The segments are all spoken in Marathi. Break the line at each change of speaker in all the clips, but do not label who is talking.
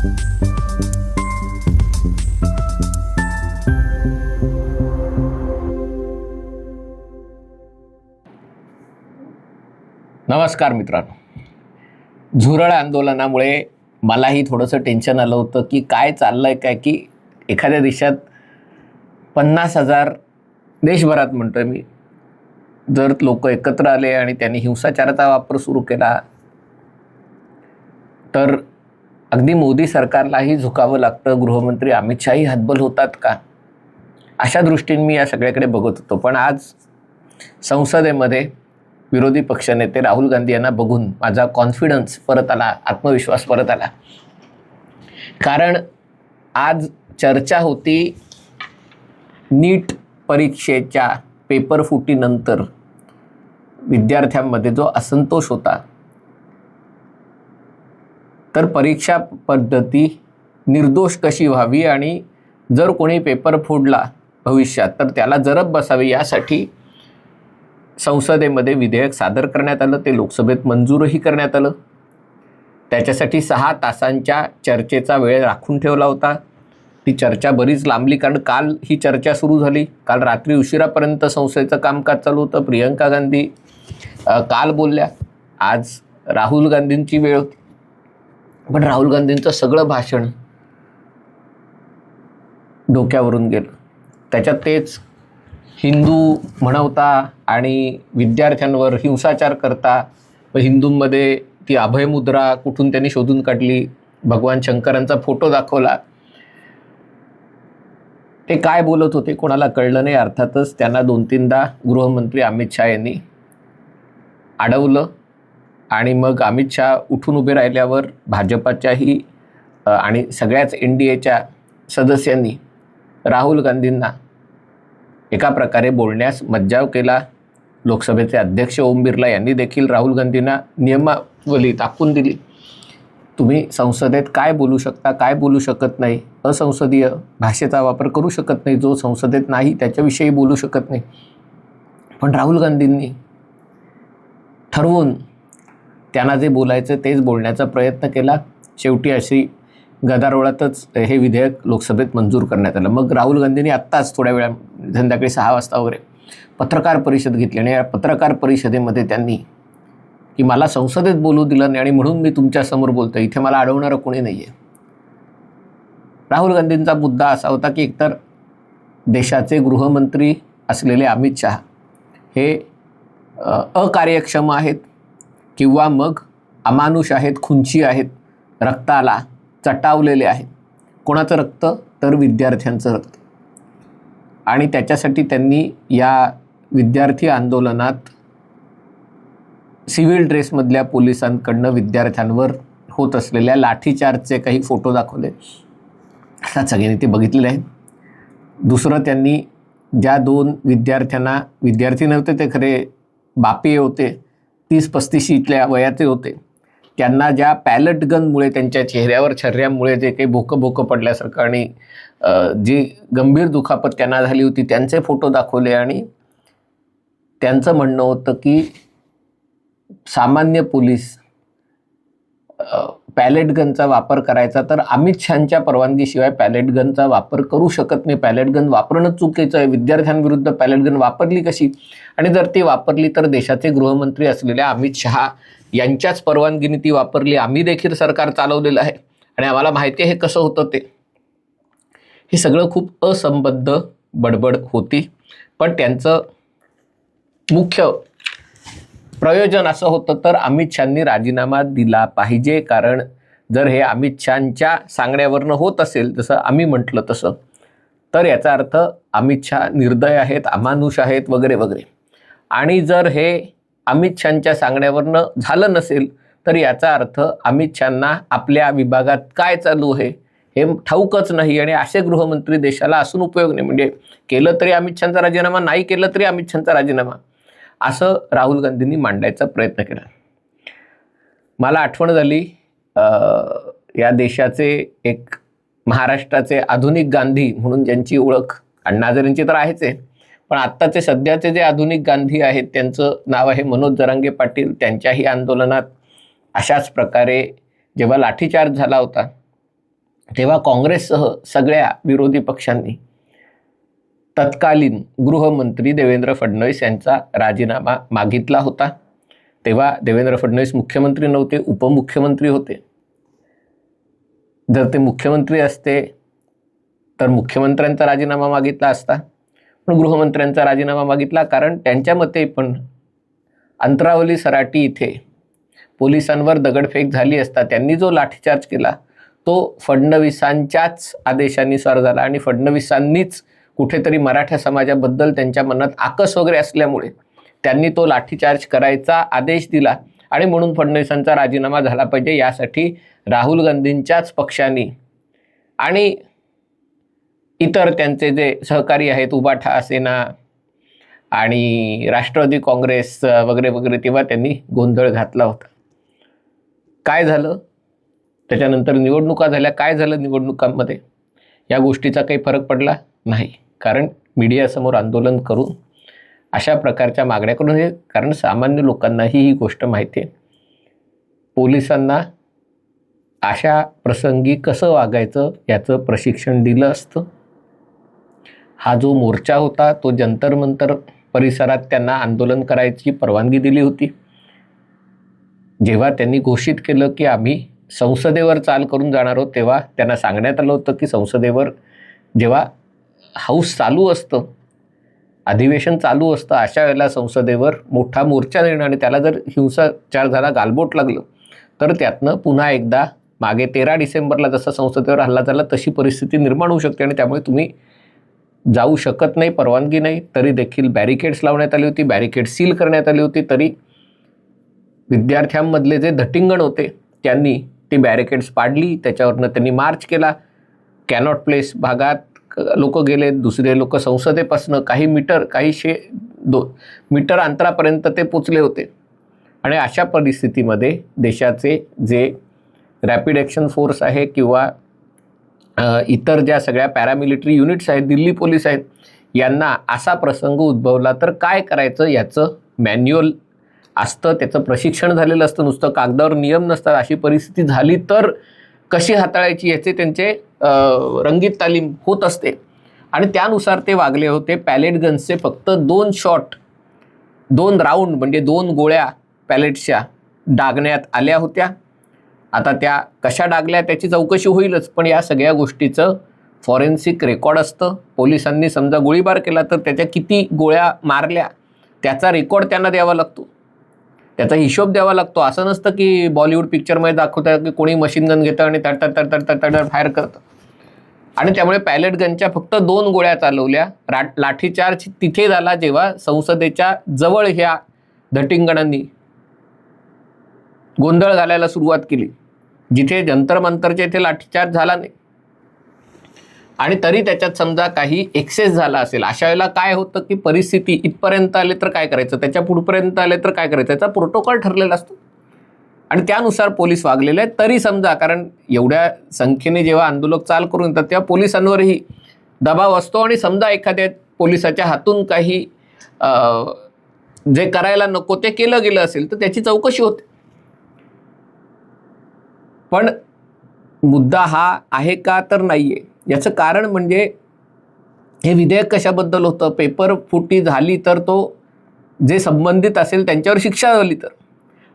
नमस्कार मित्रांनो. झुरळ आंदोलनामुळे मलाही थोडंसं टेन्शन आलं होतं की काय चाललंय काय, की एखाद्या देशात 50,000 देशभरात म्हणतोय मी, जर लोक एकत्र आले आणि त्यांनी हिंसाचाराचा वापर सुरू केला तर अगदी मोदी सरकारलाही झुकावं लागतं. गृहमंत्री अमित शहाही हतबल होतात का, अशा दृष्टीने मी या सगळ्याकडे बघत होतो. पण आज संसदेमध्ये विरोधी पक्षनेते राहुल गांधी यांना बघून माझा कॉन्फिडन्स परत आला, आत्मविश्वास परत आला. कारण आज चर्चा होती नीट परीक्षेच्या पेपर फुटीनंतर विद्यार्थ्यांमध्ये जो असंतोष होता, तर परीक्षा पद्धती निर्दोष कशी व्हावी आणि जर कोणी पेपर फोडला भविष्यात तर त्याला जरब बसावी, यासाठी संसदेमध्ये विधेयक सादर करण्यात आलं. ते लोकसभेत मंजूरही करण्यात आलं. त्याच्यासाठी 6 तासांच्या चर्चेचा वेळ राखून ठेवला होता. ती चर्चा बरीच लांबली, कारण काल ही चर्चा सुरू झाली. काल रात्री उशिरापर्यंत संसदेचं कामकाज चालू होतं. प्रियंका गांधी काल बोलल्या, आज राहुल गांधींची वेळ होती. पण राहुल गांधींचं सगळं भाषण डोक्यावरून गेलं. त्याच्यात तेच हिंदू म्हणवता आणि विद्यार्थ्यांवर हिंसाचार करता, व हिंदूंमध्ये ती अभयमुद्रा कुठून त्यांनी शोधून काढली, भगवान शंकरांचा फोटो दाखवला. ते काय बोलत होते कोणाला कळलं नाही. अर्थातच त्यांना 2-3दा गृहमंत्री अमित शहा यांनी अडवलं आणि मग अमित शहा उठून उभे राहिल्यावर भाजपाच्याही आणि सगळ्याच NDAच्या सदस्यांनी राहुल गांधींना एका प्रकारे बोलण्यास मज्जाव केला. लोकसभेचे अध्यक्ष ओम बिर्ला यांनी देखील राहुल गांधींना नियमावली टाकून दिली. तुम्ही संसदेत काय बोलू शकता, काय बोलू शकत नाही, असंसदीय भाषेचा वापर करू शकत नाही, जो संसदेत नाही त्याच्याविषयी बोलू शकत नाही. पण राहुल गांधींनी ठरवून त्यांना जे बोलायचं तेच बोलण्याचा प्रयत्न केला. शेवटी अशी गदारोळातच हे विधेयक लोकसभेत मंजूर करण्यात आलं. मग राहुल गांधींनी आत्ताच थोड्या वेळा संध्याकाळी 6 वाजता वगैरे पत्रकार परिषद घेतली आणि या पत्रकार परिषदेमध्ये त्यांनी की मला संसदेत बोलू दिलं नाही आणि म्हणून मी तुमच्यासमोर बोलतो, इथे मला अडवणारं कोणी नाही आहे. राहुल गांधींचा मुद्दा असा होता की एकतर देशाचे गृहमंत्री असलेले अमित शहा हे अकार्यक्षम आहेत किंवा मग अमानुष आहेत, खुंची आहेत, रक्ताला चटावलेले आहेत. कोणाचं रक्त, तर विद्यार्थ्यांचं रक्त. आणि त्याच्यासाठी त्यांनी या विद्यार्थी आंदोलनात सिव्हिल ड्रेसमधल्या पोलिसांकडनं विद्यार्थ्यांवर होत असलेल्या लाठीचार्जचे काही फोटो दाखवले. आता सगळ्यांनी ते बघितलेले आहेत. दुसरं, त्यांनी ज्या 2 विद्यार्थ्यांना, विद्यार्थी नव्हते ते खरे, बापे होते, 30-35 वयाचे होते, त्यांना ज्या पॅलेट गनमुळे त्यांच्या चेहऱ्यावर छर्ऱ्यामुळे जे काही भोकं पडल्यासारखं आणि जी गंभीर दुखापत त्यांना झाली होती त्यांचे फोटो दाखवले. आणि त्यांचं म्हणणं होतं की सामान्य पोलीस पॅलेट गनचा वापर करायचा तर अमित शहांच्या परवानगीशिवाय पॅलेट गनचा वापर करू शकत नाही. पॅलेट गन वापरणं चुकीचं आहे. विद्यार्थ्यांविरुद्ध पॅलेट गन वापरली कशी, आणि जर ती वापरली तर देशाचे गृहमंत्री असलेल्या अमित शहा यांच्याच परवानगीने ती वापरली. आम्ही देखील सरकार चालवलेलं आहे आणि आम्हाला माहिती आहे हे कसं होतं ते. हे सगळं खूप असंबद्ध बडबड होती. पण त्यांचं मुख्य प्रयोजन असं होतं तर अमित शहांनी राजीनामा दिला पाहिजे. कारण जर हे अमित शहांच्या सांगण्यावरनं होत असेल जसं आम्ही म्हटलं तसं, तर याचा अर्थ अमित शहा निर्दय आहेत, अमानुष आहेत वगैरे वगैरे. आणि जर हे अमित शहांच्या सांगण्यावरनं झालं नसेल तर याचा अर्थ अमित शहांना आपल्या विभागात काय चालू आहे हे ठाऊकच नाही आणि असे गृहमंत्री देशाला असून उपयोग नाही. म्हणजे केलं तरी अमित शहांचा राजीनामा, नाही केलं तरी अमित शहांचा राजीनामा, असं राहुल गांधींनी मांडायचा प्रयत्न केला. मला आठवण झाली या देशाचे एक महाराष्ट्राचे आधुनिक गांधी म्हणून ज्यांची ओळख अण्णा हजारेंची तर आहेच आहे, पण आत्ताचे सध्याचे जे आधुनिक गांधी आहेत त्यांचं नाव आहे मनोज जरांगे पाटील. त्यांच्याही आंदोलनात अशाच प्रकारे जेव्हा लाठीचार्ज झाला होता तेव्हा काँग्रेससह सगळ्या विरोधी पक्षांनी तत्कालीन गृहमंत्री देवेंद्र फडणवीस यांचा राजीनामा मागितला होता. तेव्हा देवेंद्र फडणवीस मुख्यमंत्री नव्हते, उपमुख्यमंत्री होते. जर ते मुख्यमंत्री असते तर मुख्यमंत्र्यांचा राजीनामा मागितला असता, पण गृहमंत्र्यांचा राजीनामा मागितला. कारण त्यांच्या मते पण अंतरावली सराटी इथे पोलिसांवर दगडफेक झाली असता त्यांनी जो लाठीचार्ज केला तो फडणवीसांच्याच आदेशानुसार झाला आणि फडणवीसांनीच कुठेतरी मराठा समाजाबद्दल त्यांच्या मनात आकस वगैरे असल्यामुळे त्यांनी तो लाठीचार्ज करायचा आदेश दिला आणि म्हणून फडणवीसांचा राजीनामा झाला पाहिजे. यासाठी राहुल गांधींच्याच पक्षांनी आणि इतर त्यांचे जे सहकारी आहेत, उबाठा सेना आणि राष्ट्रवादी काँग्रेस वगैरे वगैरे, तेव्हा त्यांनी गोंधळ घातला होता. काय झालं त्याच्यानंतर? निवडणुका झाल्या. काय झालं निवडणुकांमध्ये? या गोष्टीचा काही फरक पडला नाही. कारण मीडियासमोर आंदोलन करून अशा प्रकारच्या मागण्या करून हे, कारण सामान्य लोकांनाही ही गोष्ट माहिती आहे. पोलिसांना अशा प्रसंगी कसं वागायचं याचं प्रशिक्षण दिलं असतं. हा जो मोर्चा होता तो जंतर मंतर परिसरात त्यांना आंदोलन करायची परवानगी दिली होती. जेव्हा त्यांनी घोषित केलं की आम्ही संसदेवर चाल करून जाणार आहोत, तेव्हा त्यांना सांगण्यात आलं होतं की संसदेवर जेव्हा हाऊस चालू असतं, अधिवेशन चालू असतं, अशा वेळेला संसदेवर मोठा मोर्चा नेणं आणि त्याला जर हिंसाचार झाला, गालबोट लागलं, तर त्यातनं पुन्हा एकदा मागे 13 डिसेंबरला जसा संसदेवर हल्ला झाला तशी परिस्थिती निर्माण होऊ शकते आणि त्यामुळे तुम्ही जाऊ शकत नाही, परवानगी नाही. तरी देखील बॅरिकेड्स लावण्यात आली होती, बॅरिकेड सील करण्यात आली होती. तरी विद्यार्थ्यांमधले जे धटिंगण होते त्यांनी ती बॅरिकेड्स पाडली, त्याच्यावरनं त्यांनी मार्च केला. कॅनॉट प्लेस भागात लोक गेले, दुसरे लोक संसदेपासून काही मीटर, काही 2 मीटर अंतरापर्यंत ते पोचले होते. आणि अशा परिस्थितीमध्ये देशाचे जे रॅपिड ॲक्शन फोर्स आहे किंवा इतर ज्या सगळ्या पॅरामिलिटरी युनिट्स आहेत, दिल्ली पोलीस आहेत, यांना असा प्रसंग उद्भवला तर काय करायचं याचं मॅन्युअल असतं, त्याचं प्रशिक्षण झालेलं असतं. नुसतं कागदावर नियम नसतात. अशी परिस्थिती झाली तर कशी हाताळायची याचे त्यांचे रंगीत तालीम होत असते आणि त्यानुसार ते वागले होते. पॅलेट गन्सचे फक्त 2 शॉट, 2 राऊंड म्हणजे 2 गोळ्या पॅलेट्सच्या डागण्यात आल्या होत्या. आता त्या कशा डागल्या त्याची चौकशी होईलच, पण या सगळ्या गोष्टीचं फॉरेन्सिक रेकॉर्ड असतं. पोलिसांनी समजा गोळीबार केला तर त्याच्या किती गोळ्या मारल्या त्याचा रेकॉर्ड त्यांना द्यावा लागतो, त्याचा हिशोब द्यावा लागतो. असं नसतं की बॉलिवूड पिक्चरमध्ये दाखवतं की कोणी मशीन गन घेतं आणि तड फायर करतं. आणि त्यामुळे पॅलेट गनच्या फक्त 2 गोळ्या चालवल्या. लाठीचार्ज तिथे झाला जेव्हा संसदेच्या जवळ ह्या धटिंगणांनी गोंधळ घालायला सुरुवात केली, जिथे जंतर मंतरच्या इथे लाठीचार्ज झाला नाही. आणि तरी त्याच्यात समजा काही एक्सेस झाला असेल, अशा वेळेला काय होतं की परिस्थिती इथपर्यंत आले तर काय करायचं, त्याच्या पुढपर्यंत आले तर काय करायचं, याचा प्रोटोकॉल ठरलेला असतो आणि त्यानुसार पोलीस वागलेले आहेत. तरी समजा, कारण एवढ्या संख्येने जेव्हा आंदोलक चाल करून येतात तेव्हा पोलिसांवरही दबाव असतो आणि समजा एखाद्या पोलिसाच्या हातून काही जे करायला नको ते केलं गेलं असेल तर त्याची चौकशी होते. पण मुद्दा हा आहे का तर नाही आहे. याचं कारण म्हणजे हे विधेयक कशाबद्दल होतं, पेपर फुटी झाली तर तो जे संबंधित असेल त्यांच्यावर शिक्षा झाली तर,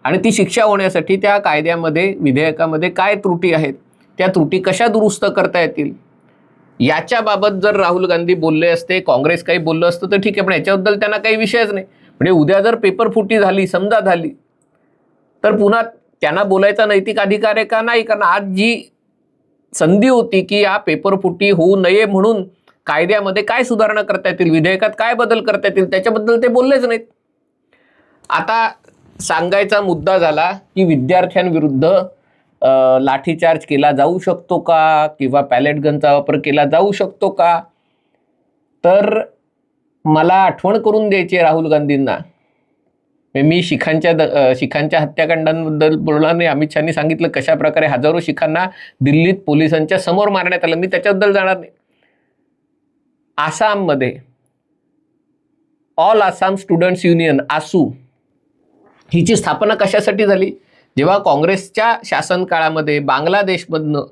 आणि ती शिक्षा होण्यासाठी त्या कायद्यामध्ये, विधेयकामध्ये काय त्रुटी आहेत, त्या त्रुटी कशा दुरुस्त करता येतील याच्याबाबत जर राहुल गांधी बोलले असते, काँग्रेस काही बोललं असतं तर ठीक आहे, पण याच्याबद्दल त्यांना काही विषयच नाही. म्हणजे उद्या जर पेपर फुटी झाली, समजा झाली, तर पुन्हा त्यांना बोलायचा नैतिक अधिकार आहे का? नाही. कारण आज जी संधी होती की या पेपरफुटी होऊ नये म्हणून कायद्यामध्ये काय सुधारणा करता येतील, विधेयकात काय बदल करता येतील, त्याच्याबद्दल ते बोललेच नाहीत. आता सांगायचा मुद्दा झाला की विद्यार्थ्यांविरुद्ध लाठीचार्ज केला जाऊ शकतो का किंवा पॅलेट गनचा वापर केला जाऊ शकतो का? तर मला आठवण करून द्यायची राहुल गांधींना. मी शिखांच्या हत्याकांडांबद्दल बोलणार नाही. अमित शहानी सांगितलं कशा प्रकारे हजारो शिखांना दिल्लीत पोलिसांच्या समोर मारण्यात आलं, मी त्याच्याबद्दल जाणार नाही. आसाममध्ये ऑल आसाम स्टुडंट्स युनियन, आसू, हिची स्थापना कशासाठी झाली? जेव्हा काँग्रेसच्या शासन काळामध्ये बांगलादेशमधनं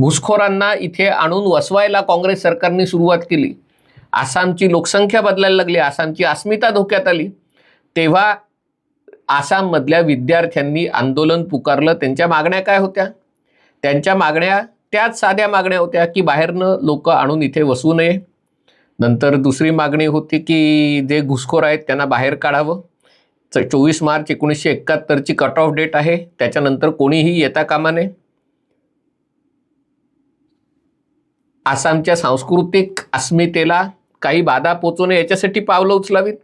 घुसखोरांना इथे आणून वसवायला काँग्रेस सरकारने सुरुवात केली, आसामची लोकसंख्या बदलायला लागली, आसामची अस्मिता धोक्यात आली, तेव्हा आसाममधल्या विद्यार्थ्यांनी आंदोलन पुकारलं. त्यांच्या मागण्या काय होत्या? त्यांच्या मागण्या त्याच साध्या मागण्या होत्या की बाहेरनं लोक आणून इथे वसू नये. नंतर दुसरी मागणी होती की जे घुसखोर आहेत त्यांना बाहेर काढावं. 24 मार्च 1971ची कट ऑफ डेट आहे, त्याच्यानंतर कोणीही येता कामा नये. आसामच्या सांस्कृतिक अस्मितेला काही बाधा पोचू नये याच्यासाठी पावलं उचलावीत.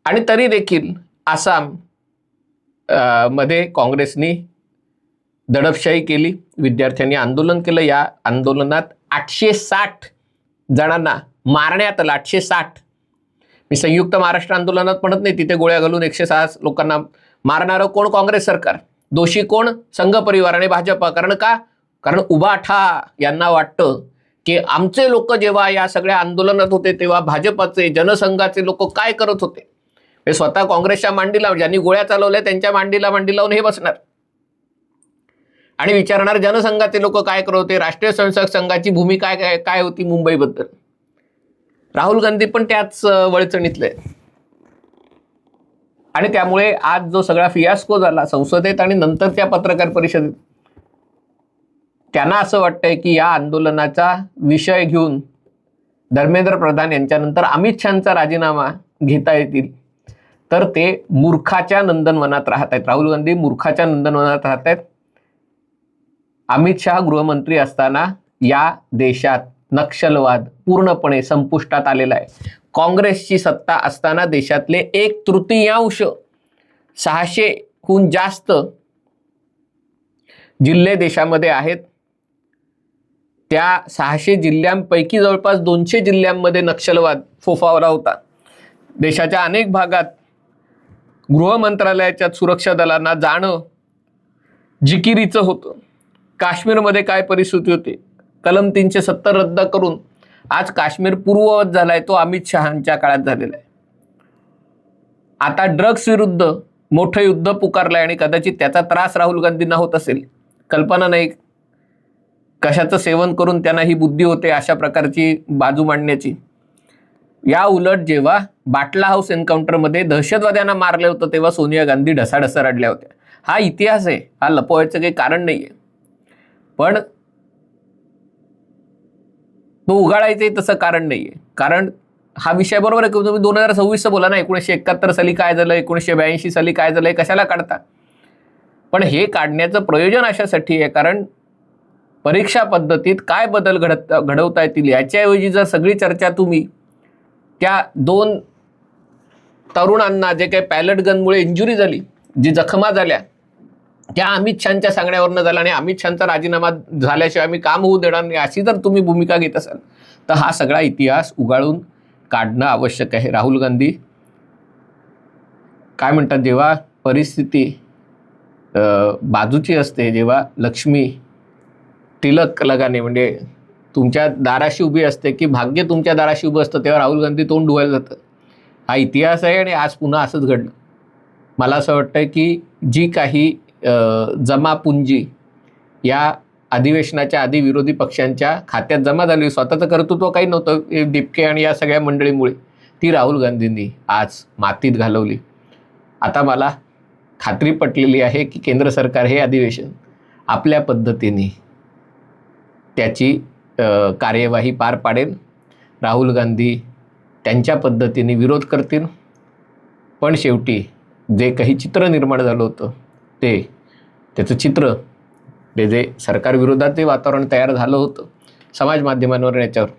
आणि तरी देखील आसाम मध्ये काँग्रेसनी दडपशाही केली, विद्यार्थ्यांनी आंदोलन केलं. या आंदोलनात 860 जणांना मारण्यात आलं. 860. मी संयुक्त महाराष्ट्र आंदोलनात म्हणत नाही, तिथे गोळ्या घालून 106 लोकांना मारणारं कोण? काँग्रेस सरकार. दोषी कोण? संघ परिवार आणि भाजपा. कारण का? कारण उभाठा यांना वाटतं की आमचे लोक जेव्हा या सगळ्या आंदोलनात होते तेव्हा भाजपाचे जनसंघाचे लोक काय करत होते, हे स्वतः काँग्रेसच्या मांडीला, ज्यांनी गोळ्या चालवल्या त्यांच्या मांडीला मांडी लावून हे बसणार आणि विचारणार जनसंघाचे लोक काय करत होते, राष्ट्रीय स्वयंसेवक संघाची भूमिका काय होती मुंबईबद्दल. राहुल गांधी पण त्याच वळचणीतले. आणि त्यामुळे आज जो सगळा फियास्को झाला संसदेत आणि नंतर त्या पत्रकार परिषदेत, त्यांना असं वाटतंय की या आंदोलनाचा विषय घेऊन धर्मेंद्र प्रधान यांच्यानंतर अमित शहाचा राजीनामा घेता येतील, तर ते मूर्खाच्या नंदनवनात राहत आहेत. राहुल गांधी मूर्खाच्या नंदनवनात राहत आहेत. अमित शहा गृहमंत्री असताना या देशात नक्षलवाद पूर्णपणे संपुष्टात आलेला आहे. काँग्रेसची सत्ता असताना देशातले 1/3 600हून जास्त जिल्हे देशामध्ये आहेत. त्या 600 जिल्ह्यांपैकी जवळपास 200 जिल्ह्यांमध्ये नक्षलवाद फोफावला होता. देशाच्या अनेक भागात गृह मंत्रालयाच्या सुरक्षा दलांना जाणं जिकिरीचं होतं. काश्मीरमध्ये काय परिस्थिती होती? कलम 370 रद्द करून आज काश्मीर पूर्ववत झालाय, तो अमित शहांच्या काळात झालेला आहे. आता ड्रग्स विरुद्ध मोठं युद्ध पुकारलंय आणि कदाचित त्याचा त्रास राहुल गांधींना होत असेल. कल्पना नाही कशाचं सेवन करून त्यांना ही बुद्धी होते अशा प्रकारची बाजू मांडण्याची. या उलट जेव्हा बाटला हाऊस एन्काउंटरमध्ये दहशतवाद्यांना मारलं होतं तेव्हा सोनिया गांधी ढसाढसा रडल्या होत्या. हा इतिहास आहे, हा लपवायचं काही कारण नाहीये. पण तो उघाडायचंही तसं कारण नाहीये. कारण हा विषय बरोबर आहे की तुम्ही 2026 बोला ना, 1971 साली काय झालं, 1982 साली काय झालंय, कशाला काढता? पण हे काढण्याचं प्रयोजन अशासाठी आहे कारण परीक्षा पद्धतीत काय बदल घडवता येतील याच्याऐवजी जर सगळी चर्चा तुम्ही त्या 2 तरुणांना जे काही पॅलेट गनमुळे इंजुरी झाली, जी जखमा झाल्या, त्या अमित शहाच्या सांगण्यावरनं झाला आणि अमित शहाचा राजीनामा झाल्याशिवाय आम्ही काम होऊ देणार नाही अशी जर तुम्ही भूमिका घेत असाल तर हा सगळा इतिहास उगाळून काढणं आवश्यक आहे. राहुल गांधी काय म्हणतात, जेव्हा परिस्थिती बाजूची असते, जेव्हा लक्ष्मी तिलक लगाने म्हणजे तुमच्या दाराशी उभी असते की भाग्य तुमच्या दाराशी उभं असतं, तेव्हा राहुल गांधी तोंड धुवायला जातं. हा इतिहास आहे आणि आज पुन्हा असंच घडलं. मला असं वाटतं की जी काही जमापुंजी या अधिवेशनाच्या आधी विरोधी पक्षांच्या खात्यात जमा झाली, स्वतःचं कर्तृत्व काही नव्हतं डिपके आणि या सगळ्या मंडळीमुळे, ती राहुल गांधींनी आज मातीत घालवली. आता मला खात्री पटलेली आहे की केंद्र सरकार हे अधिवेशन आपल्या पद्धतीने त्याची कार्यवाही पार पाडेल. राहुल गांधी त्यांच्या पद्धतीने विरोध करतील, पण शेवटी जे काही चित्र निर्माण झालं होतं त्याचं चित्र, ते जे सरकारविरोधात जे वातावरण तयार झालं होतं समाज माध्यमांवर याच्यावर,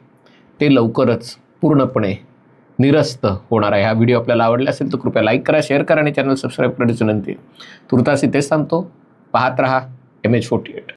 ते लवकरच पूर्णपणे निरस्त होणार आहे. हा व्हिडिओ आपल्याला आवडला असेल तर कृपया लाईक करा, शेअर करा आणि चॅनल सबस्क्राईब करण्याची विनंती. तुर्तास इथेच थांबतो. पाहत रहा MH48.